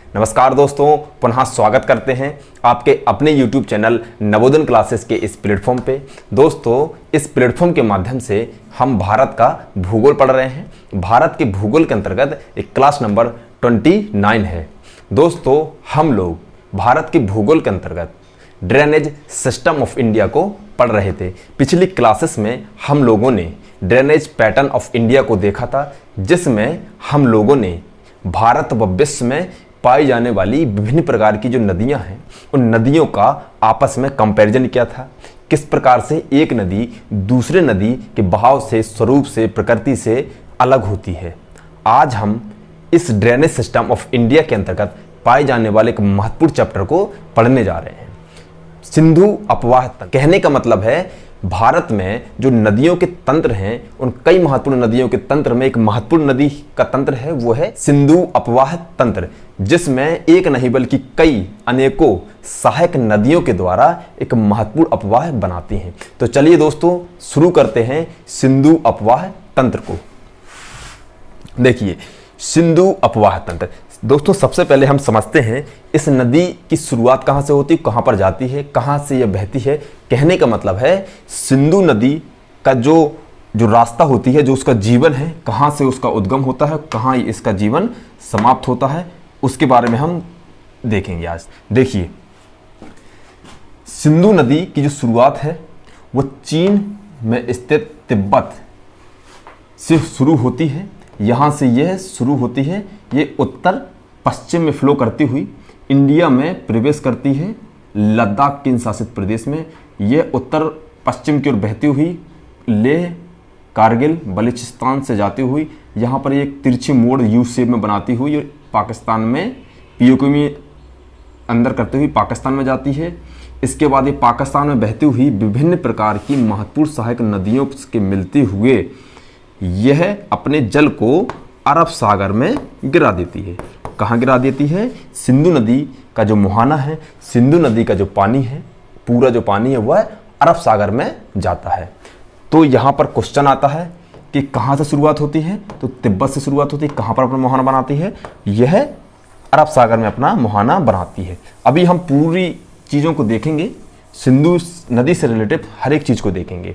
नमस्कार दोस्तों, पुनः स्वागत करते हैं आपके अपने YouTube चैनल नवोदन क्लासेस के इस प्लेटफॉर्म पे। दोस्तों, इस प्लेटफॉर्म के माध्यम से हम भारत का भूगोल पढ़ रहे हैं। भारत के भूगोल के अंतर्गत एक क्लास नंबर 29 है। दोस्तों, हम लोग भारत के भूगोल के अंतर्गत ड्रेनेज सिस्टम ऑफ इंडिया को पढ़ रहे थे। पिछली क्लासेस में हम लोगों ने ड्रेनेज पैटर्न ऑफ इंडिया को देखा था, जिसमें हम लोगों ने भारत व विश्व में पाई जाने वाली विभिन्न प्रकार की जो नदियां हैं उन नदियों का आपस में कंपैरिजन किया था। किस प्रकार से एक नदी दूसरे नदी के बहाव से, स्वरूप से, प्रकृति से अलग होती है। आज हम इस ड्रेनेज सिस्टम ऑफ इंडिया के अंतर्गत पाए जाने वाले एक महत्वपूर्ण चैप्टर को पढ़ने जा रहे हैं, सिंधु अपवाह तंत्र। कहने का मतलब है भारत में जो नदियों के तंत्र हैं उन कई महत्वपूर्ण नदियों के तंत्र में एक महत्वपूर्ण नदी का तंत्र है, वो है सिंधु अपवाह तंत्र, जिसमें एक नहीं बल्कि कई अनेकों सहायक नदियों के द्वारा एक महत्वपूर्ण अपवाह बनाती हैं। तो चलिए दोस्तों शुरू करते हैं सिंधु अपवाह तंत्र को। देखिए, सिंधु अपवाह तंत्र। दोस्तों, सबसे पहले हम समझते हैं इस नदी की शुरुआत कहाँ से होती है, कहाँ पर जाती है, कहाँ से यह बहती है। कहने का मतलब है सिंधु नदी का जो रास्ता होती है, जो उसका जीवन है, कहाँ से उसका उद्गम होता है, कहाँ इसका जीवन समाप्त होता है, उसके बारे में हम देखेंगे आज। देखिए, सिंधु नदी की जो शुरुआत है वो चीन में स्थित तिब्बत से शुरू होती है। यहाँ से यह शुरू होती है, ये उत्तर पश्चिम में फ्लो करती हुई इंडिया में प्रवेश करती है। लद्दाख केंद्र शासित प्रदेश में यह उत्तर पश्चिम की ओर बहती हुई लेह, कारगिल, बलूचिस्तान से जाती हुई यहाँ पर एक तिरछी मोड़ यू शेप में बनाती हुई और पाकिस्तान में पीओके में अंदर करते हुई पाकिस्तान में जाती है। इसके बाद ये पाकिस्तान में बहती हुई विभिन्न प्रकार की महत्वपूर्ण सहायक नदियों के मिलते हुए यह अपने जल को अरब सागर में गिरा देती है। कहाँ गिरा देती है? सिंधु नदी का जो मुहाना है, सिंधु नदी का जो पानी है, पूरा जो पानी है वह अरब सागर में जाता है। तो यहाँ पर क्वेश्चन आता है कि कहाँ से शुरुआत होती है, तो तिब्बत से शुरुआत होती है। कहाँ पर अपना मुहाना बनाती है? यह अरब सागर में अपना मुहाना बनाती है। अभी हम पूरी चीज़ों को देखेंगे, सिंधु नदी से रिलेटेड हर एक चीज़ को देखेंगे।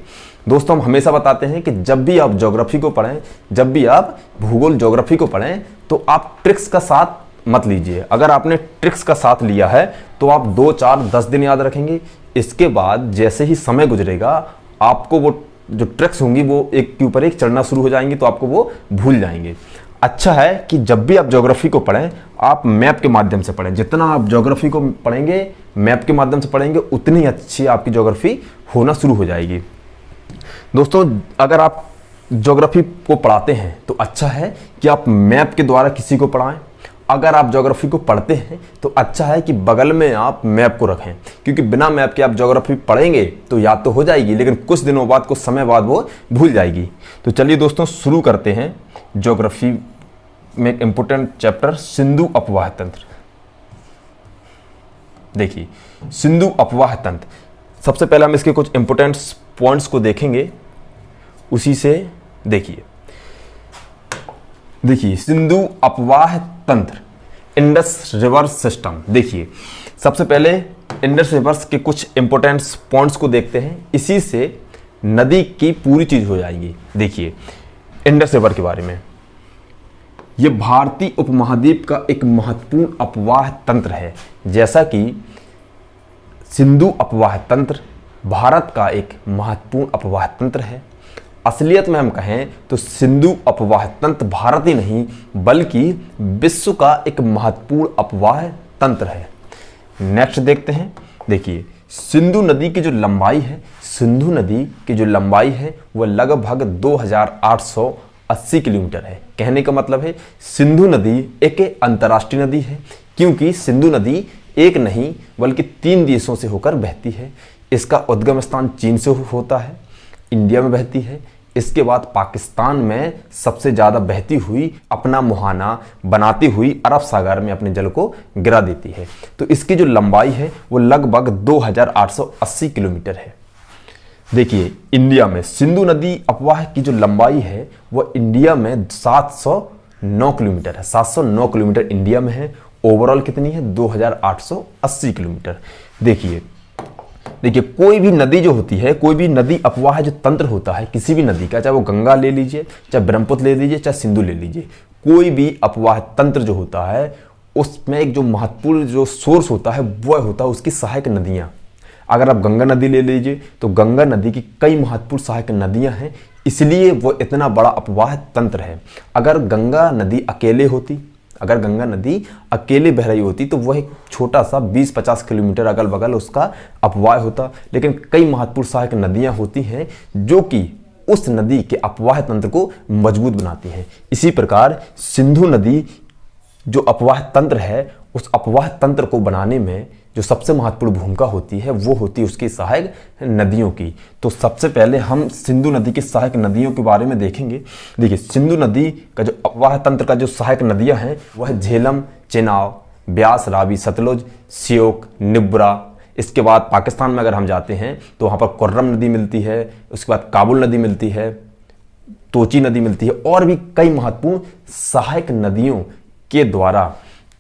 दोस्तों, हम हमेशा बताते हैं कि जब भी आप ज्योग्राफी को पढ़ें, जब भी आप भूगोल ज्योग्राफी को पढ़ें, तो आप ट्रिक्स का साथ मत लीजिए। अगर आपने ट्रिक्स का साथ लिया है तो आप 2, 4, 10 दिन याद रखेंगे। इसके बाद जैसे ही समय गुजरेगा आपको वो जो ट्रिक्स होंगी वो एक के ऊपर एक चढ़ना शुरू हो जाएंगी, तो आपको वो भूल जाएंगे। अच्छा है कि जब भी आप ज्योग्राफी को पढ़ें आप मैप के माध्यम से पढ़ें। जितना आप ज्योग्राफी को पढ़ेंगे, मैप के माध्यम से पढ़ेंगे, उतनी अच्छी आपकी ज्योग्राफी होना शुरू हो जाएगी। दोस्तों, अगर आप ज्योग्राफी को पढ़ाते हैं तो अच्छा है कि आप मैप के द्वारा किसी को पढ़ाएं। अगर आप ज्योग्राफी को पढ़ते हैं तो अच्छा है कि बगल में आप मैप को रखें, क्योंकि बिना मैप के आप ज्योग्राफी पढ़ेंगे तो याद तो हो जाएगी, लेकिन कुछ दिनों बाद, कुछ समय बाद वो भूल जाएगी। तो चलिए दोस्तों शुरू करते हैं ज्योग्राफी में एक इंपोर्टेंट चैप्टर, सिंधु अपवाह तंत्र। देखिए, सिंधु अपवाह तंत्र, सबसे पहले हम इसके कुछ इंपोर्टेंट पॉइंट्स को देखेंगे। उसी से देखिए सिंधु अपवाह तंत्र, इंडस रिवर सिस्टम। देखिए, सबसे पहले इंडस रिवर्स के कुछ इंपोर्टेंट पॉइंट्स को देखते हैं, इसी से नदी की पूरी चीज हो जाएगी। देखिए, इंडस रिवर के बारे में, यह भारतीय उपमहाद्वीप का एक महत्वपूर्ण अपवाह तंत्र है। जैसा कि सिंधु अपवाह तंत्र भारत का एक महत्वपूर्ण अपवाह तंत्र है, असलियत में हम कहें तो सिंधु अपवाह तंत्र भारत ही नहीं बल्कि विश्व का एक महत्वपूर्ण अपवाह तंत्र है। नेक्स्ट देखते हैं। देखिए, सिंधु नदी की जो लंबाई है, सिंधु नदी की जो लंबाई है वह लगभग 2880 किलोमीटर है। कहने का मतलब है सिंधु नदी एक अंतर्राष्ट्रीय नदी है, क्योंकि सिंधु नदी एक नहीं बल्कि 3 देशों से होकर बहती है। इसका उद्गम स्थान चीन से होता है, इंडिया में बहती है। इसके बाद पाकिस्तान में सबसे ज़्यादा बहती हुई अपना मुहाना बनाती हुई अरब सागर में अपने जल को गिरा देती है। तो इसकी जो लंबाई है वो लगभग 2880 किलोमीटर है। देखिए, इंडिया में सिंधु नदी अपवाह की जो लंबाई है वह इंडिया में 709 किलोमीटर है। 709 किलोमीटर इंडिया में है ओवरऑल कितनी है 2880 किलोमीटर। देखिए कोई भी नदी जो होती है, कोई भी नदी अपवाह जो तंत्र होता है किसी भी नदी का, चाहे वो गंगा ले लीजिए, चाहे ब्रह्मपुत्र ले लीजिए, चाहे सिंधु ले लीजिए, कोई भी अपवाह तंत्र जो होता है उसमें एक जो महत्वपूर्ण जो सोर्स होता है वह होता है उसकी सहायक नदियाँ। अगर आप गंगा नदी ले लीजिए तो गंगा नदी की कई महत्वपूर्ण सहायक नदियाँ हैं, इसलिए वो इतना बड़ा अपवाह तंत्र है। अगर गंगा नदी अकेले होती, अगर गंगा नदी अकेले बह रही होती तो वह एक छोटा सा 20-50 किलोमीटर अगल बगल उसका अपवाह होता, लेकिन कई महत्वपूर्ण सहायक नदियां होती हैं जो कि उस नदी के अपवाह तंत्र को मजबूत बनाती हैं। इसी प्रकार सिंधु नदी जो अपवाह तंत्र है, उस अपवाह तंत्र को बनाने में जो सबसे महत्वपूर्ण भूमिका होती है वो होती है उसकी सहायक नदियों की। तो सबसे पहले हम सिंधु नदी की सहायक नदियों के बारे में देखेंगे। देखिए सिंधु नदी का जो अपवाह तंत्र का जो सहायक नदियां हैं वह झेलम, चेनाब, ब्यास, रावी, सतलुज, श्योक, निब्रा। इसके बाद पाकिस्तान में अगर हम जाते हैं तो वहाँ पर कुर्रम नदी मिलती है, उसके बाद काबुल नदी मिलती है, तोची नदी मिलती है, और भी कई महत्वपूर्ण सहायक नदियों के द्वारा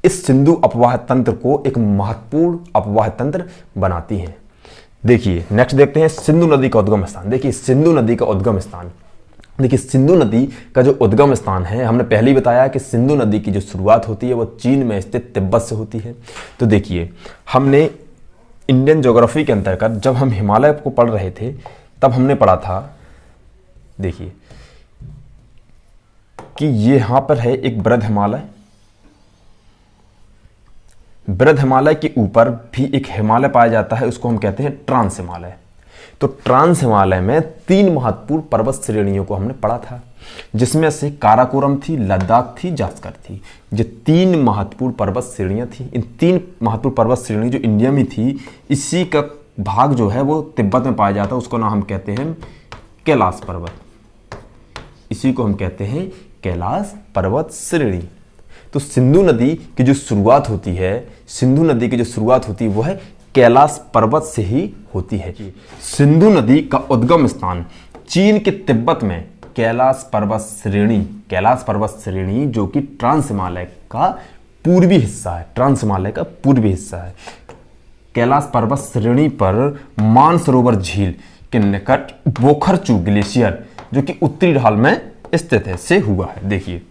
इस सिंधु अपवाह तंत्र को एक महत्वपूर्ण अपवाह तंत्र बनाती हैं। देखिए नेक्स्ट देखते हैं सिंधु नदी का उद्गम स्थान। देखिए सिंधु नदी का उद्गम स्थान, देखिए सिंधु नदी का जो उद्गम स्थान है, हमने पहले ही बताया कि सिंधु नदी की जो शुरुआत होती है वो चीन में स्थित तिब्बत से होती है। तो देखिए हमने इंडियन ज्योग्राफी के अंतर्गत जब हम हिमालय को पढ़ रहे थे तब हमने पढ़ा था, देखिए कि ये यहां पर है एक बृहद हिमालय, बृहद हिमालय के ऊपर भी एक हिमालय पाया जाता है, उसको हम कहते हैं ट्रांस हिमालय। तो ट्रांस हिमालय में 3 महत्वपूर्ण पर्वत श्रेणियों को हमने पढ़ा था, जिसमें से काराकोरम थी, लद्दाख थी, जास्कर थी। ये 3 महत्वपूर्ण पर्वत श्रेणियां थी। इन 3 महत्वपूर्ण पर्वत श्रेणी जो इंडिया में थी, इसी का भाग जो है वो तिब्बत में पाया जाता है, उसको ना हम कहते हैं कैलाश पर्वत, इसी को हम कहते हैं कैलाश पर्वत श्रेणी। तो सिंधु नदी की जो शुरुआत होती है, सिंधु नदी की जो शुरुआत होती है वह कैलाश पर्वत से ही होती है। सिंधु नदी का उद्गम स्थान चीन के तिब्बत में कैलाश पर्वत श्रेणी, कैलाश पर्वत श्रेणी जो कि ट्रांस हिमालय का पूर्वी हिस्सा है, ट्रांस हिमालय का पूर्वी हिस्सा है। कैलाश पर्वत श्रेणी पर मानसरोवर झील के निकट बोखरचू ग्लेशियर जो कि उत्तरी ढाल में स्थित है से हुआ है। देखिए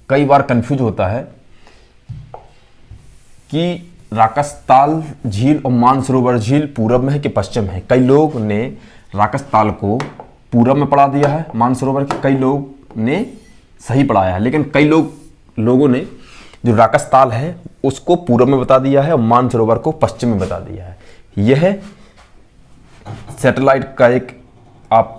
कई बार कंफ्यूज होता है कि राकसताल झील और मानसरोवर झील पूरब में है कि पश्चिम है। कई लोग ने राकसताल को पूरब में पढ़ा दिया है, मानसरोवर के कई लोग ने सही पढ़ाया है, लेकिन कई लोगों ने जो राकसताल है उसको पूरब में बता दिया है और मानसरोवर को पश्चिम में बता दिया है। यह सैटेलाइट का एक आप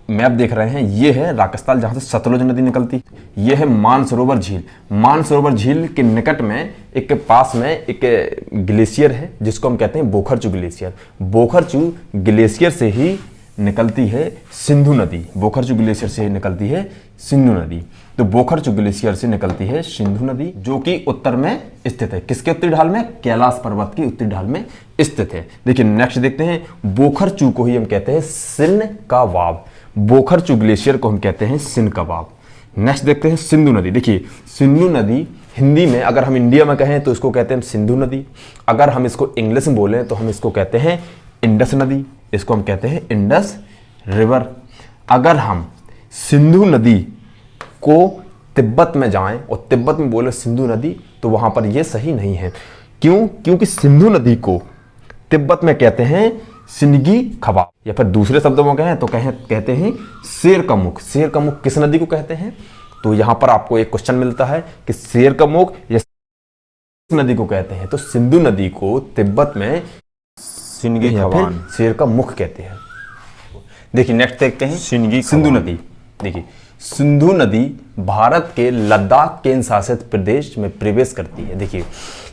मैप देख रहे हैं, ये है राकसताल जहां से सतलुज नदी निकलती है। ये है मानसरोवर झील, मानसरोवर झील के निकट में एक पास में एक ग्लेशियर है जिसको हम कहते हैं बोखरचू ग्लेशियर। बोखरचू ग्लेशियर से ही निकलती है सिंधु नदी, बोखरचू ग्लेशियर से ही निकलती है सिंधु नदी। तो बोखरचू ग्लेशियर से निकलती है सिंधु नदी जो कि उत्तर में स्थित है। किसके उत्तरी ढाल में? कैलाश पर्वत की उत्तरी ढाल में स्थित है। देखिए नेक्स्ट देखते हैं, बोखरचू को ही हम कहते हैं सिन का वाव, बोखरचू ग्लेशियर को हम कहते हैं सिन का वाव। नेक्स्ट देखते हैं सिंधु नदी। देखिए सिंधु नदी हिंदी में अगर हम इंडिया में कहें तो इसको कहते हैं सिंधु नदी, अगर हम इसको इंग्लिश में बोलें तो हम इसको कहते हैं इंडस नदी, इसको हम कहते हैं इंडस रिवर। अगर हम सिंधु नदी को तिब्बत में जाएं और तिब्बत में बोले सिंधु नदी तो वहां पर यह सही नहीं है। क्यों? क्योंकि सिंधु नदी को तिब्बत में कहते हैं सिनगी खबा, या फिर दूसरे शब्दों में कहें तो कहते हैं शेर का मुख। शेर का मुख किस नदी को कहते हैं? तो यहां पर आपको एक क्वेश्चन मिलता है कि शेर का मुख या नदी को कहते हैं। तो सिंधु नदी को तिब्बत में सिनगी खबान, शेर का मुख कहते हैं। देखिए नेक्स्ट देखते हैं सिंधु नदी। देखिए सिंधु नदी भारत के लद्दाख केंद्र शासित प्रदेश में प्रवेश करती है। देखिए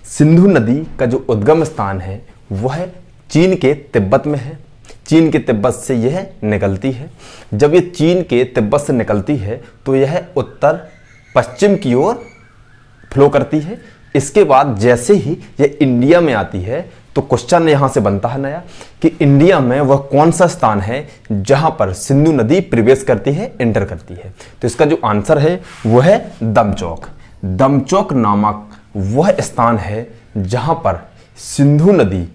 सिंधु नदी का जो उद्गम स्थान है वह चीन के तिब्बत में है, चीन के तिब्बत से यह निकलती है। जब ये चीन के तिब्बत से निकलती है तो यह उत्तर पश्चिम की ओर फ्लो करती है। इसके बाद जैसे ही यह इंडिया में आती है तो क्वेश्चन यहां से बनता है नया कि इंडिया में वह कौन सा स्थान है जहां पर सिंधु नदी प्रवेश करती है, एंटर करती है। तो इसका जो आंसर है वह है दमचौक। दमचौक नामक वह स्थान है जहां पर सिंधु नदी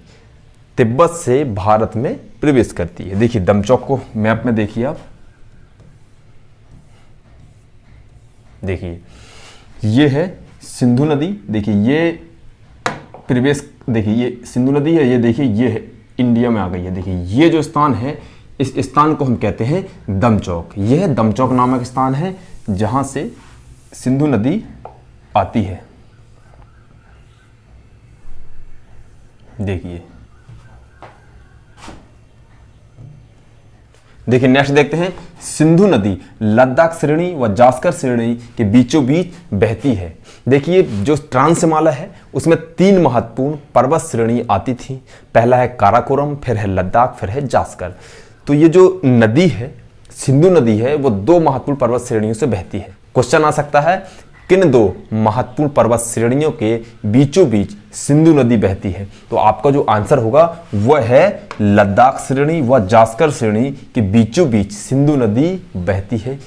तिब्बत से भारत में प्रवेश करती है। देखिए दमचौक को मैप में देखिए आप, देखिए ये है सिंधु नदी, देखिए ये प्रवेश, देखिए ये सिंधु नदी है, ये देखिए ये है इंडिया में आ गई है। देखिए ये जो स्थान है इस स्थान को हम कहते हैं दमचौक। यह दमचौक नामक स्थान है जहां से सिंधु नदी आती है। देखिए नेक्स्ट देखते हैं, सिंधु नदी लद्दाख श्रेणी व जास्कर श्रेणी के बीचों बीच बहती है। देखिए जो ट्रांसहिमालय है उसमें 3 महत्वपूर्ण पर्वत श्रेणी आती थी। पहला है काराकोरम, फिर है लद्दाख, फिर है जास्कर। तो ये जो नदी है सिंधु नदी है वो 2 महत्वपूर्ण पर्वत श्रेणियों से बहती है। क्वेश्चन आ सकता है किन 2 महत्वपूर्ण पर्वत श्रेणियों के बीचों बीच सिंधु नदी बहती है? तो आपका जो आंसर होगा वह है लद्दाख श्रेणी व जास्कर श्रेणी के बीचों बीच सिंधु नदी बहती है।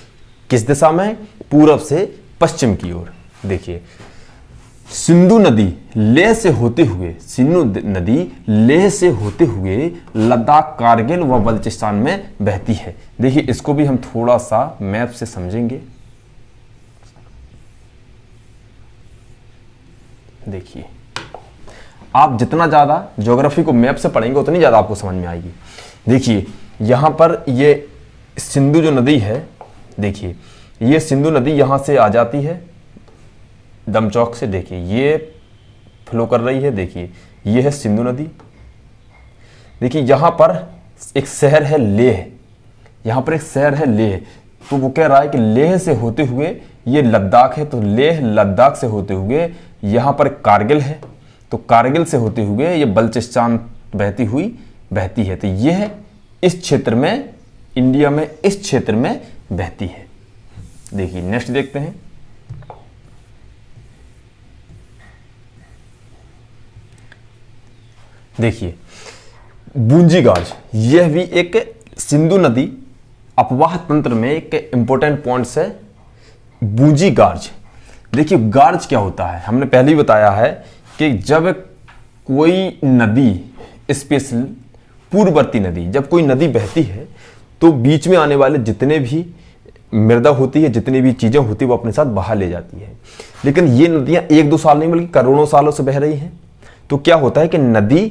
किस दिशा में? पूरब से पश्चिम की ओर। देखिए सिंधु नदी लेह से होते हुए, सिंधु नदी लेह से होते हुए लद्दाख, कारगिल व बलूचिस्तान में बहती है। देखिए इसको भी हम थोड़ा सा मैप से समझेंगे। देखिए आप जितना ज़्यादा ज्योग्राफी को मैप से पढ़ेंगे उतनी ज़्यादा आपको समझ में आएगी। देखिए यहाँ पर ये सिंधु जो नदी है, देखिए ये सिंधु नदी यहाँ से आ जाती है दमचौक से। देखिए ये फ्लो कर रही है। देखिए ये है सिंधु नदी। देखिए यहाँ पर एक शहर है लेह, यहाँ पर एक शहर है लेह। तो वो कह रहा है कि लेह से होते हुए ये लद्दाख है, तो लेह लद्दाख से होते हुए यहाँ पर कारगिल है, तो कारगिल से होते हुए ये बलूचिस्तान बहती है। तो यह इस क्षेत्र में, इंडिया में इस क्षेत्र में बहती है। देखिए नेक्स्ट देखते हैं। देखिए बूंजी गार्ज, यह भी एक सिंधु नदी अपवाह तंत्र में एक इंपॉर्टेंट पॉइंट्स है। बूंजी गार्ज, देखिए गार्ज क्या होता है, हमने पहले ही बताया है कि जब कोई नदी, स्पेशल पूर्ववर्ती नदी, जब कोई नदी बहती है तो बीच में आने वाले जितने भी मृदा होती है, जितनी भी चीजें होती है वो अपने साथ बहा ले जाती है। लेकिन ये नदियां 1-2 साल नहीं बल्कि करोड़ों सालों से बह रही हैं। तो क्या होता है कि नदी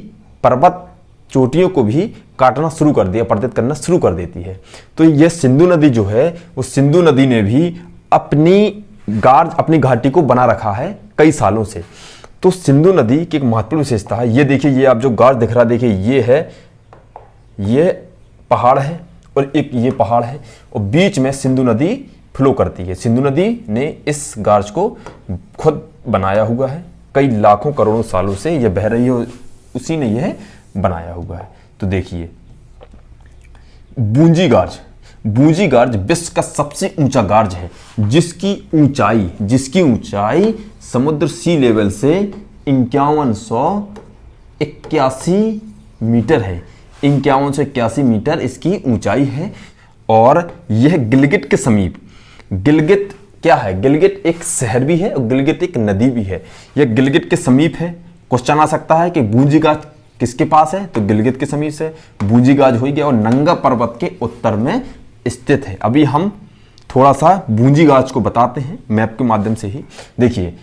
पर्वत चोटियों को भी काटना शुरू कर दिया, अपरदित करना शुरू कर देती है। तो ये सिंधु नदी जो है, उस सिंधु नदी ने भी अपनी घाटी को बना रखा है कई सालों से। तो सिंधु नदी की एक महत्वपूर्ण विशेषता है, ये देखिए, ये आप जो गार्ड दिख रहा है, देखिए ये पहाड़ है और एक ये पहाड़ है और बीच में सिंधु नदी फ्लो करती है। सिंधु नदी ने इस गार्ज को खुद बनाया हुआ है, कई लाखों करोड़ों सालों से यह बह रही है, उसी ने यह बनाया हुआ है। तो देखिए बूंजी गार्ज विश्व का सबसे ऊंचा गार्ज है, जिसकी ऊंचाई समुद्र सी लेवल से 5181 मीटर है। 5181 मीटर इसकी ऊंचाई है। और यह गिलगित के समीप, गिलगित क्या है? गिलगित एक शहर भी है और गिलगित एक नदी भी है। यह गिलगित के समीप है। क्वेश्चन आ सकता है कि बूंजी गार्ज किसके पास है? तो गिलगित के समीप से बूंजी गार्ज हो गया और नंगा पर्वत के उत्तर में स्थित है। अभी हम थोड़ा सा बूंजी गार्ज को बताते हैं मैप के माध्यम से ही। देखिए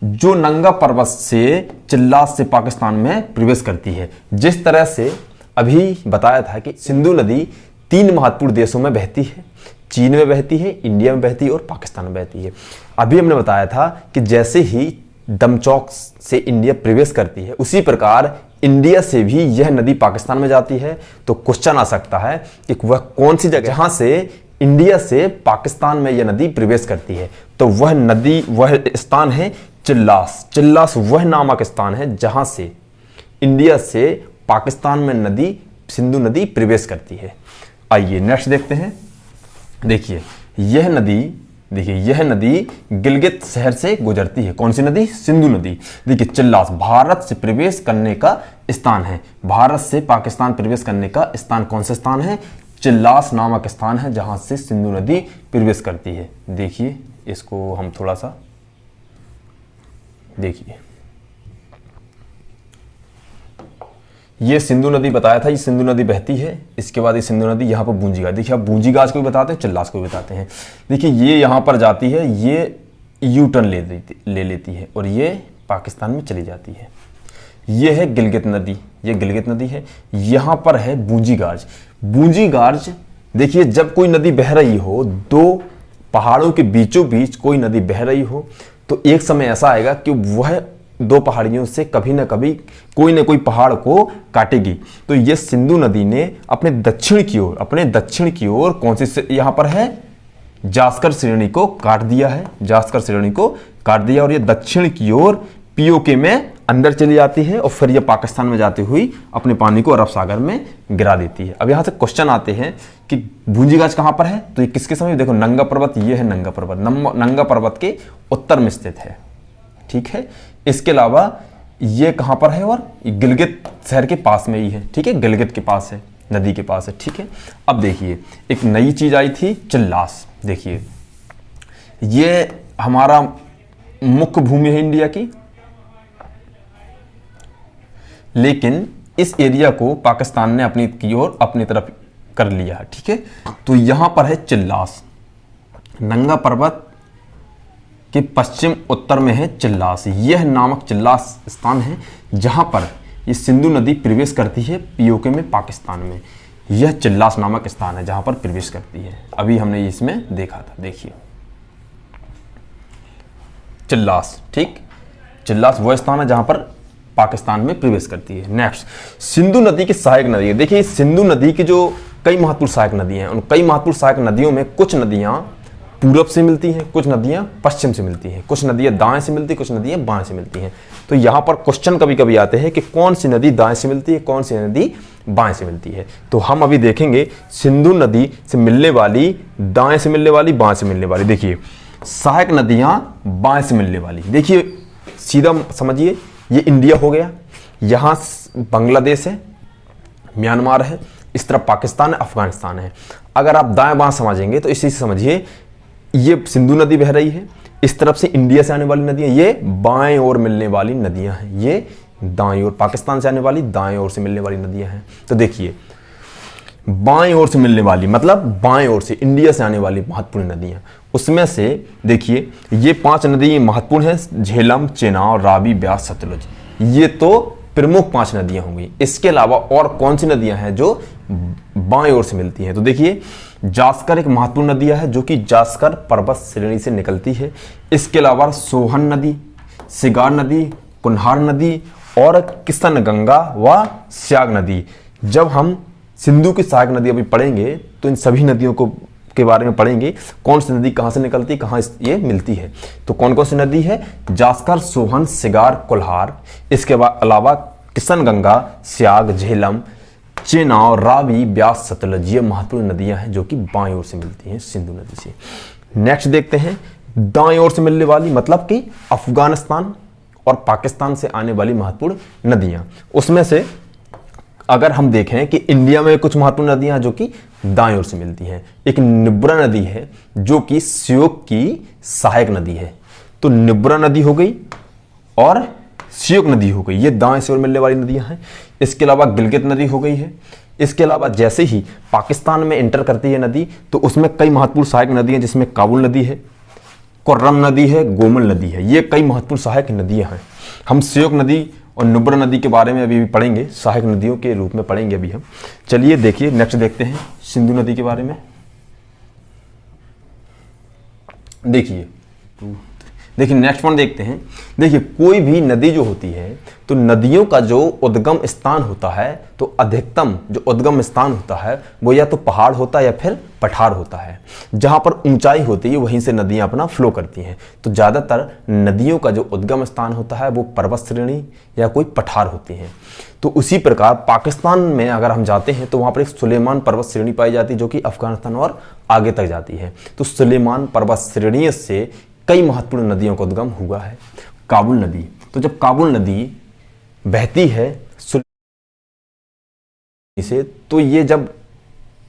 जो नंगा पर्वत से चिल्लास से पाकिस्तान में प्रवेश करती है, जिस तरह से अभी बताया था कि सिंधु नदी 3 महत्वपूर्ण देशों में बहती है, चीन में बहती है, इंडिया में बहती है और पाकिस्तान में बहती है। अभी हमने बताया था कि जैसे ही दमचौक से इंडिया प्रवेश करती है, उसी प्रकार इंडिया से भी यह नदी पाकिस्तान में जाती है। तो क्वेश्चन आ सकता है कि वह कौन सी जगह जहां से इंडिया से पाकिस्तान में यह नदी प्रवेश करती है? तो वह स्थान है चिल्लास वह नामक स्थान है जहां से इंडिया से पाकिस्तान में सिंधु नदी प्रवेश करती है। आइए नेक्स्ट देखते हैं। देखिए यह नदी गिलगित शहर से गुजरती है। कौन सी नदी? सिंधु नदी। देखिए चिल्लास भारत से प्रवेश करने का स्थान है। भारत से पाकिस्तान प्रवेश करने का स्थान कौन सा स्थान है? चिल्लास नामक स्थान है जहां से सिंधु नदी प्रवेश करती है। देखिए इसको हम थोड़ा सा देखिए ये सिंधु नदी बताया था, ये सिंधु नदी बहती है, इसके बाद ये सिंधु नदी यहाँ पर बूंजीगाज, देखिए आप बूंजीगाज को भी बताते हैं, चिल्लास को भी बताते हैं। देखिए ये यहाँ पर जाती है, ये यू टर्न ले लेती है और ये पाकिस्तान में चली जाती है। ये है गिलगित नदी, ये गिलगित नदी है। यहाँ पर है बूंजीगाज। बूंजीगाज देखिए जब कोई नदी बह रही हो, दो पहाड़ों के बीचों बीच कोई नदी बह रही हो, तो एक समय ऐसा आएगा कि वह दो पहाड़ियों से कभी ना कभी कोई ना कोई पहाड़ को काटेगी। तो ये सिंधु नदी ने अपने दक्षिण की ओर कौन सी यहां पर है, जास्कर श्रेणी को काट दिया है, जास्कर श्रेणी को काट दिया और ये दक्षिण की ओर पीओके में अंदर चली जाती है और फिर ये पाकिस्तान में जाती हुई अपने पानी को अरब सागर में गिरा देती है। अब यहां से क्वेश्चन आते हैं कि बूंजीगाज कहां पर है, तो ये किसके समय, देखो नंगा पर्वत, ये है नंगा पर्वत, नंगा पर्वत के उत्तर में स्थित है, ठीक है। इसके अलावा ये कहां पर है, और गिलगित शहर के पास में ही है, ठीक है, गिलगित के पास है, नदी के पास है, ठीक है। अब देखिए एक नई चीज आई थी, चिल्लास। देखिए ये हमारा मुख्य भूमि है इंडिया की, लेकिन इस एरिया को पाकिस्तान ने अपनी की ओर अपनी तरफ कर लिया है, ठीक है। तो यहां पर है चिल्लास, नंगा पर्वत के पश्चिम उत्तर में है चिल्लास। यह नामक चिल्लास स्थान है जहां पर ये सिंधु नदी प्रवेश करती है पीओके में, पाकिस्तान में। यह चिल्लास नामक स्थान है जहां पर प्रवेश करती है, अभी हमने इसमें देखा था। देखिए चिल्लास, ठीक, चिल्लास वह स्थान है जहां पर पाकिस्तान में प्रवेश करती है। नेक्स्ट, सिंधु नदी की सहायक नदी है। देखिए सिंधु नदी की जो कई महत्वपूर्ण सहायक नदियां हैं, उन कई महत्वपूर्ण सहायक नदियों में कुछ नदियां पूरब से मिलती हैं, कुछ नदियां पश्चिम से मिलती हैं, कुछ नदियां दाएं से मिलती हैं, कुछ नदियां बाएं से मिलती हैं। तो यहां पर क्वेश्चन कभी कभी आते हैं कि कौन सी नदी दाएं से मिलती है, कौन सी नदी बाएं से मिलती है। तो हम अभी देखेंगे सिंधु नदी से मिलने वाली, दाएं से मिलने वाली, बाएं से मिलने वाली। देखिए सहायक नदियां बाएं से मिलने वाली, देखिए सीधा समझिए, ये इंडिया हो गया, यहां बांग्लादेश है, म्यांमार है, इस तरफ पाकिस्तान है, अफगानिस्तान है। अगर आप दाएं बाएं समझेंगे तो इसी से समझिए ये सिंधु नदी बह रही है, इस तरफ से इंडिया से आने वाली नदियां ये बाएं ओर मिलने वाली नदियां हैं, ये दाएं ओर पाकिस्तान से आने वाली दाएं ओर से मिलने वाली नदियां हैं। तो देखिए बाएं ओर से मिलने वाली मतलब बाएं ओर से इंडिया से आने वाली महत्वपूर्ण नदियां, उसमें से देखिए ये 5 नदी महत्वपूर्ण हैं, झेलम, चेनाब, रावी, ब्यास, सतलुज। ये तो प्रमुख 5 नदियां होंगी। इसके अलावा और कौन सी नदियां हैं जो बाएं ओर से मिलती हैं? तो देखिए जास्कर एक महत्वपूर्ण नदियां है जो कि जास्कर पर्वत श्रेणी से निकलती है। इसके अलावा सोहन नदी, सिगार नदी, कुन्हार नदी और किशन गंगा व स्याग नदी। जब हम सिंधु की सहायक नदी अभी पढ़ेंगे तो इन सभी नदियों को के बारे में पढ़ेंगे, कौन सी नदी कहां से निकलती, कहां ये मिलती है। तो कौन कौन सी नदी है? जास्कर, सोहन, सिगार, कुल्हार। इसके अलावा किशन गंगा, स्याग, झेलम, चेनाब, रावी, ब्यास, सतलज। ये महत्वपूर्ण नदियां हैं जो कि बाएं ओर से मिलती हैं सिंधु नदी से। नेक्स्ट देखते हैं दाएं ओर से मिलने वाली, मतलब कि अफगानिस्तान और पाकिस्तान से आने वाली महत्वपूर्ण नदियां। उसमें से अगर हम देखें कि इंडिया में कुछ महत्वपूर्ण नदियां जो कि दाएं ओर से मिलती हैं। एक नुब्रा नदी है जो कि श्योक की सहायक नदी है। तो नुब्रा नदी हो गई और श्योक नदी हो गई, ये दाएं से ओर मिलने वाली नदियां हैं। इसके अलावा गिलगित नदी हो गई है। इसके अलावा जैसे ही पाकिस्तान में एंटर करती है नदी तो उसमें कई महत्वपूर्ण सहायक नदी हैं, जिसमें काबुल नदी है, कुर्रम नदी है, गोमल नदी है। ये कई महत्वपूर्ण सहायक नदियां हैं। हम श्योक नदी और नुब्रा नदी के बारे में अभी भी पढ़ेंगे, सहायक नदियों के रूप में पढ़ेंगे अभी हम। चलिए देखिए नेक्स्ट देखते हैं सिंधु नदी के बारे में। देखिए नेक्स्ट पॉइंट देखते हैं। देखिए कोई भी नदी जो होती है तो नदियों का जो उद्गम स्थान होता है, तो अधिकतम जो उद्गम स्थान होता है वो या तो पहाड़ होता है या फिर पठार होता है। जहां पर ऊंचाई होती है वहीं से नदियां अपना फ्लो करती हैं। तो ज्यादातर नदियों का जो उद्गम स्थान होता है वो पर्वत श्रेणी या कोई पठार होती हैं। तो उसी प्रकार पाकिस्तान में अगर हम जाते हैं तो वहां पर एक सुलेमान पर्वत श्रेणी पाई जाती है जो कि अफगानिस्तान और आगे तक जाती है। तो सुलेमान पर्वत श्रेणी से कई महत्वपूर्ण नदियों का उद्गम हुआ है। काबुल नदी, तो जब काबुल नदी बहती है से, तो ये जब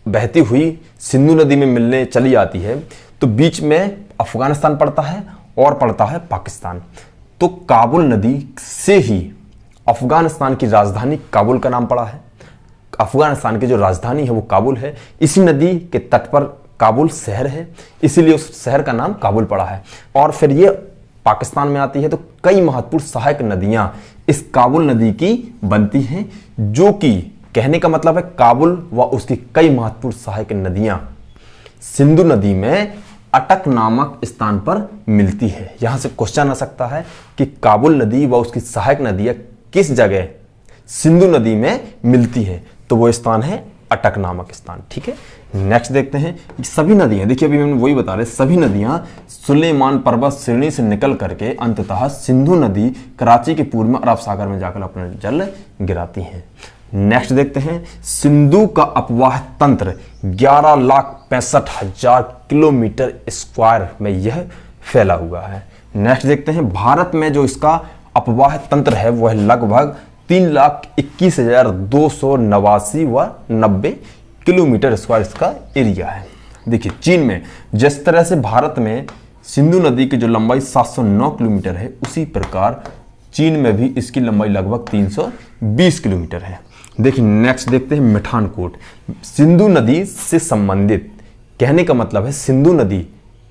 बहती हुई सिंधु नदी में मिलने चली आती है तो बीच में अफगानिस्तान पड़ता है और पड़ता है पाकिस्तान। तो काबुल नदी से ही अफगानिस्तान की राजधानी काबुल का नाम पड़ा है। अफगानिस्तान की जो राजधानी है वो काबुल है। इसी नदी के तट पर काबुल शहर है, इसीलिए उस शहर का नाम काबुल पड़ा है। और फिर ये पाकिस्तान में आती है तो कई महत्वपूर्ण सहायक नदियां इस काबुल नदी की बनती हैं, जो कि कहने का मतलब है काबुल व उसकी कई महत्वपूर्ण सहायक नदियां सिंधु नदी में अटक नामक स्थान पर मिलती है। यहां से क्वेश्चन आ सकता है कि काबुल नदी व उसकी सहायक नदियां किस जगह सिंधु नदी में मिलती है, तो वो स्थान है अटक नामक स्थान। ठीक है, नेक्स्ट देखते हैं। सभी नदियां, देखिए अभी हम वही बता रहे, सभी नदियां सुलेमान पर्वत श्रेणी से निकल करके अंततः सिंधु नदी कराची के पूर्व में अरब सागर में जाकर अपना जल गिराती हैं। नेक्स्ट देखते हैं, सिंधु का अपवाह तंत्र 11,65,000 किलोमीटर स्क्वायर में यह फैला हुआ है। नेक्स्ट देखते हैं, भारत में जो इसका अपवाह तंत्र है वह लगभग 3,21,289 व 90 किलोमीटर स्क्वायर इसका एरिया है। देखिए चीन में जिस तरह से भारत में सिंधु नदी की जो लंबाई 709 किलोमीटर है, उसी प्रकार चीन में भी इसकी लंबाई लगभग 320 किलोमीटर है। देखिए नेक्स्ट देखते हैं मिठानकोट। सिंधु नदी से संबंधित, कहने का मतलब है सिंधु नदी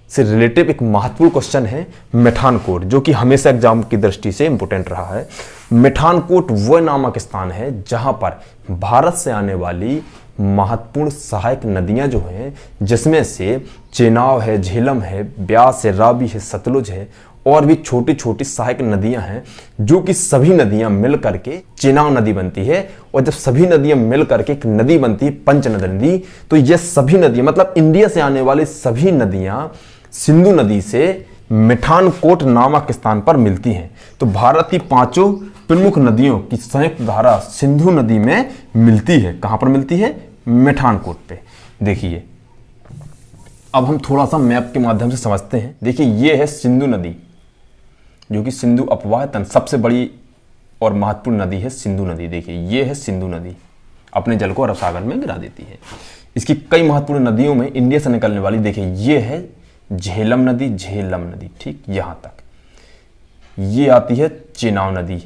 से रिलेटिव एक महत्वपूर्ण क्वेश्चन है मिठानकोट, जो कि हमेशा एग्जाम की दृष्टि से इंपोर्टेंट रहा है। मिठानकोट वह नामक स्थान है जहां पर भारत से आने वाली महत्वपूर्ण सहायक नदियां जो हैं, जिसमें से चेनाब है, झेलम है, ब्यास है, रावी है, सतलुज है और भी छोटी छोटी सहायक नदियां हैं, जो कि सभी नदियां मिल करके चेनाब नदी बनती है। और जब सभी नदियां मिल करके एक नदी बनती है पंचनद नदी, तो ये सभी नदियां मतलब इंडिया से आने वाली सभी नदियां सिंधु नदी से मिठानकोट नामक स्थान पर मिलती हैं। तो भारत की 5 प्रमुख नदियों की संयुक्त धारा सिंधु नदी में मिलती है। कहां पर मिलती है? मिठानकोट पे। देखिए अब हम थोड़ा सा मैप के माध्यम से समझते हैं। देखिए ये है सिंधु नदी, जो कि सिंधु अपवाह तंत्र सबसे बड़ी और महत्वपूर्ण नदी है सिंधु नदी। देखिए ये है सिंधु नदी, अपने जल को अरब सागर में गिरा देती है। इसकी कई महत्वपूर्ण नदियों में इंडिया से निकलने वाली, देखिए ये है झेलम नदी, झेलम नदी, ठीक यहां तक। ये आती है चेनाब नदी,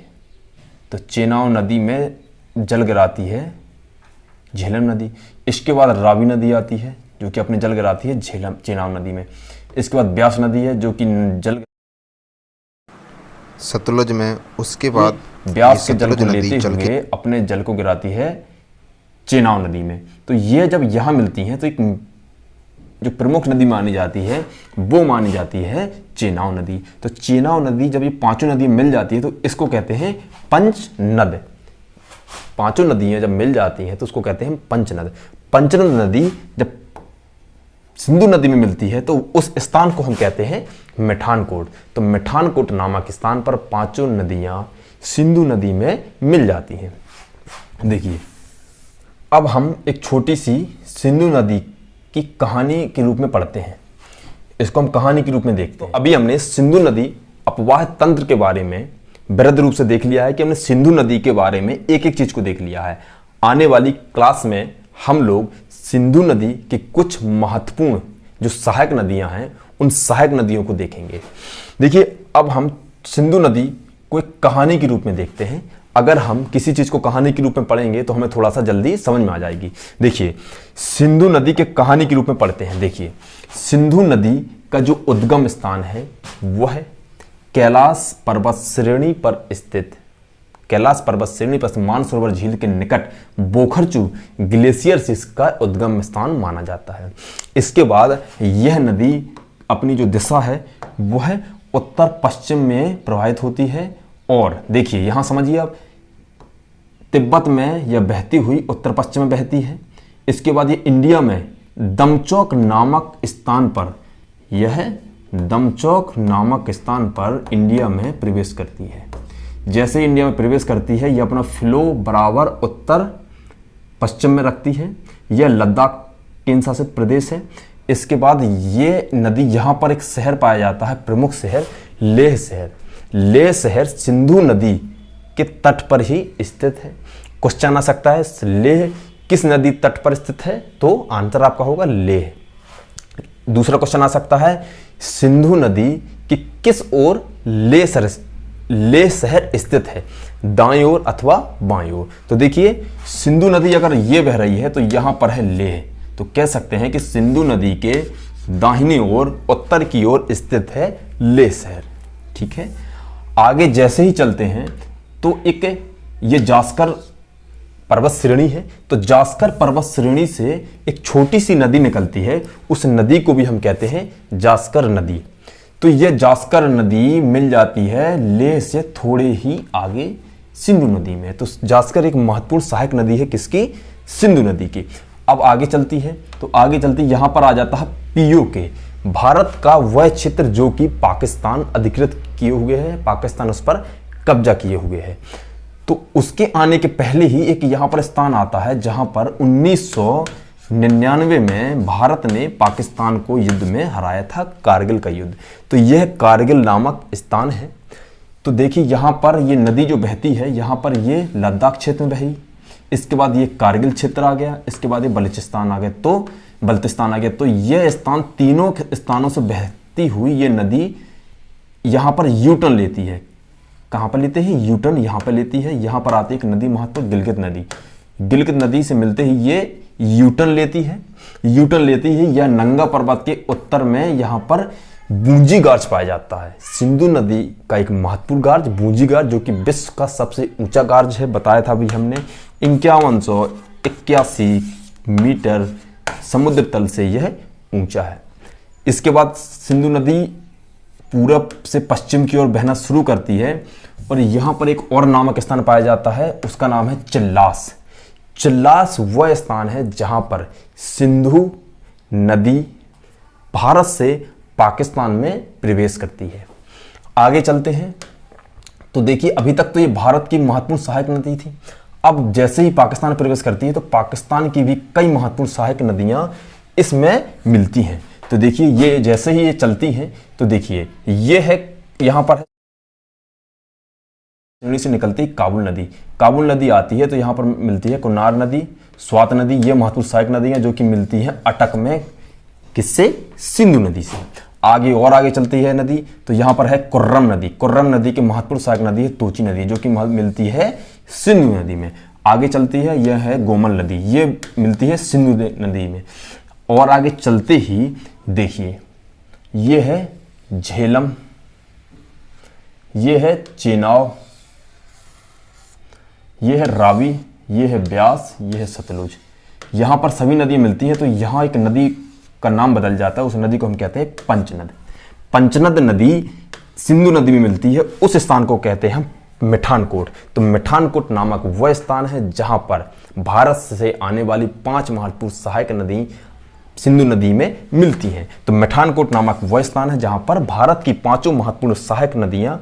तो चेनाब नदी में जल गिराती है झेलम नदी। इसके बाद रावी नदी आती है, जो कि अपने जल गिराती है चेनाब नदी में। इसके बाद ब्यास नदी है, जो कि जल सतलुज में, उसके बाद ब्यास के जल को लेते हुए अपने जल को गिराती है चेनाब नदी में। तो ये जब यहां मिलती हैं तो एक जो प्रमुख नदी मानी जाती है वो मानी जाती है चेनाब नदी। तो चेनाब नदी जब ये 5 नदी मिल जाती है तो इसको कहते हैं पंचनद। 5 नदियां जब मिल जाती हैं तो उसको कहते हैं पंचनद। पंचनद नदी जब सिंधु नदी में मिलती है तो उस स्थान को हम कहते हैं मिठानकोट। तो मिठानकोट नामक स्थान पर 5 नदियां सिंधु नदी में मिल जाती हैं। देखिए अब हम एक छोटी सी सिंधु नदी की कहानी के रूप में पढ़ते हैं। इसको हम कहानी के रूप में देखते हैं। अभी हमने सिंधु नदी अपवाह तंत्र के बारे में वृहद रूप से देख लिया है कि हमने सिंधु नदी के बारे में एक एक चीज को देख लिया है। आने वाली क्लास में हम लोग सिंधु नदी के कुछ महत्वपूर्ण जो सहायक नदियां हैं उन सहायक नदियों को देखेंगे। देखिए अब हम सिंधु नदी को एक कहानी के रूप में देखते हैं। अगर हम किसी चीज को कहानी के रूप में पढ़ेंगे तो हमें थोड़ा सा जल्दी समझ में आ जाएगी। देखिए सिंधु नदी के कहानी के रूप में पढ़ते हैं। देखिए सिंधु नदी का जो उद्गम स्थान है वह है कैलाश पर्वत श्रेणी पर स्थित, कैलाश पर्वत श्रेणी पर मानसरोवर झील के निकट बोखरचू ग्लेशियर से इसका उद्गम स्थान माना जाता है। इसके बाद यह नदी अपनी जो दिशा है वह उत्तर पश्चिम में प्रवाहित होती है। और देखिए यहां समझिए आप, तिब्बत में यह बहती हुई उत्तर पश्चिम में बहती है। इसके बाद ये इंडिया में दमचौक नामक स्थान पर, यह दमचौक नामक स्थान पर इंडिया में प्रवेश करती है। जैसे इंडिया में प्रवेश करती है यह अपना फ्लो बराबर उत्तर पश्चिम में रखती है। यह लद्दाख केंद्र शासित प्रदेश है। इसके बाद ये नदी यहाँ पर एक शहर पाया जाता है, प्रमुख शहर लेह शहर। लेह शहर सिंधु नदी के तट पर ही स्थित है। क्वेश्चन आ सकता है लेह किस नदी तट पर स्थित है, तो आंसर आपका होगा लेह। दूसरा क्वेश्चन आ सकता है सिंधु नदी की किस ओर लेह शहर लेह शहर स्थित है, दाएं ओर अथवा बाएं ओर। तो देखिए सिंधु नदी अगर ये बह रही है तो यहां पर है लेह, तो कह सकते हैं कि सिंधु नदी के दाहिनी ओर उत्तर की ओर स्थित है लेह शहर। ठीक है, आगे जैसे ही चलते हैं तो एक ये जास्कर पर्वत श्रेणी है, तो जास्कर पर्वत श्रेणी से एक छोटी सी नदी निकलती है, उस नदी को भी हम कहते हैं जास्कर नदी। तो यह जास्कर नदी मिल जाती है लेह से थोड़े ही आगे सिंधु नदी में। तो जास्कर एक महत्वपूर्ण सहायक नदी है किसकी? सिंधु नदी की। अब आगे चलती है तो आगे चलती यहां पर आ जाता है पीओके, भारत का वह क्षेत्र जो कि पाकिस्तान अधिकृत किए हुए है, पाकिस्तान उस पर कब्जा किए हुए है। तो उसके आने के पहले ही एक यहां पर स्थान आता है जहां पर 1999 में भारत ने पाकिस्तान को युद्ध में हराया था, कारगिल का युद्ध। तो यह कारगिल नामक स्थान है। तो देखिए यहां पर ये नदी जो बहती है, यहां पर ये लद्दाख क्षेत्र में बही, इसके बाद ये कारगिल क्षेत्र आ गया, इसके बाद ये बलूचिस्तान आ गया, तो बल्तिस्तान आ गया। तो यह स्थान तीनों स्थानों से बहती हुई ये नदी यहां पर यूटर्न लेती है। कहां पर लेते हैं? यूटर्न यहां पर लेती है। यहां पर आती है एक नदी महत्वपूर्ण गिलगित नदी, गिलगित नदी से मिलते ही ये यूटर्न लेती है। यूटर्न लेती है यह नंगा पर्वत के उत्तर में यहां पर बूंजी गार्ज पाया जाता है। सिंधु नदी का एक महत्वपूर्ण गार्ज बूंजी गार्ज, जो कि विश्व का सबसे ऊंचा गार्ज है, बताया था अभी हमने। 5181 मीटर समुद्र तल से यह ऊंचा है। इसके बाद सिंधु नदी पूरब से पश्चिम की ओर बहना शुरू करती है और यहां पर एक और नामक स्थान पाया जाता है, उसका नाम है चिल्लास। चिल्लास वह स्थान है जहां पर सिंधु नदी भारत से पाकिस्तान में प्रवेश करती है। आगे चलते हैं तो देखिए अभी तक तो ये भारत की महत्वपूर्ण सहायक नदी थी। अब जैसे ही पाकिस्तान प्रवेश करती है तो पाकिस्तान की भी कई महत्वपूर्ण सहायक नदियां इसमें मिलती हैं। तो देखिए ये जैसे ही ये चलती हैं तो देखिए ये है यहां पर से निकलती काबुल नदी, काबुल नदी आती है तो यहां पर मिलती है कुनार नदी, स्वात नदी, ये महत्वपूर्ण सहायक नदियां जो कि मिलती हैं अटक में, किससे? सिंधु नदी से। आगे और आगे चलती है नदी तो यहां पर है कुर्रम नदी, कुर्रम नदी की महत्वपूर्ण सहायक नदी है तोची नदी, जो कि मिलती है सिंधु नदी में। आगे चलती है यह है गोमल नदी, ये मिलती है सिंधु नदी में। और आगे चलते ही देखिए ये है झेलम, ये है चेनाब, ये है रावी, ये है ब्यास, ये है सतलुज। यहां पर सभी नदियां मिलती हैं। तो यहां एक नदी का नाम बदल जाता है, उस नदी को हम कहते हैं पंचनद। पंचनद नदी सिंधु नदी में मिलती है, उस स्थान को कहते हैं मिठानकोट। तो मिठानकोट नामक वह स्थान है जहां पर भारत से आने वाली 5 महत्वपूर्ण सहायक नदी सिंधु नदी में मिलती हैं। तो मिठानकोट नामक वह स्थान है जहां पर भारत की 5 महत्वपूर्ण सहायक नदियां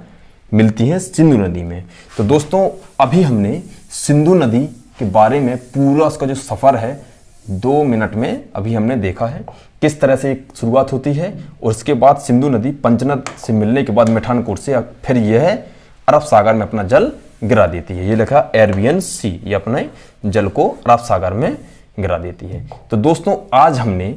मिलती हैं सिंधु नदी में। तो दोस्तों अभी हमने सिंधु नदी के बारे में पूरा उसका जो सफर है 2 मिनट में अभी हमने देखा है, किस तरह से शुरुआत होती है और उसके बाद सिंधु नदी पंचनद से मिलने के बाद मिठानकोट से फिर यह अरब सागर में अपना जल गिरा देती है। ये लिखा एरबियन सी, ये अपने जल को अरब सागर में गिरा देती है। तो दोस्तों आज हमने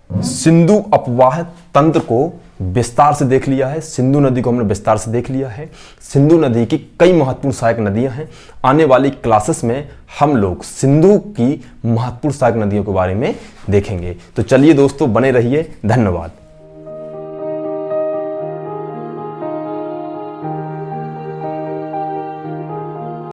सिंधु अपवाह तंत्र को विस्तार से देख लिया है, सिंधु नदी को हमने विस्तार से देख लिया है। सिंधु नदी की कई महत्वपूर्ण सहायक नदियां हैं। आने वाली क्लासेस में हम लोग सिंधु की महत्वपूर्ण सहायक नदियों के बारे में देखेंगे। तो चलिए दोस्तों बने रहिए, धन्यवाद।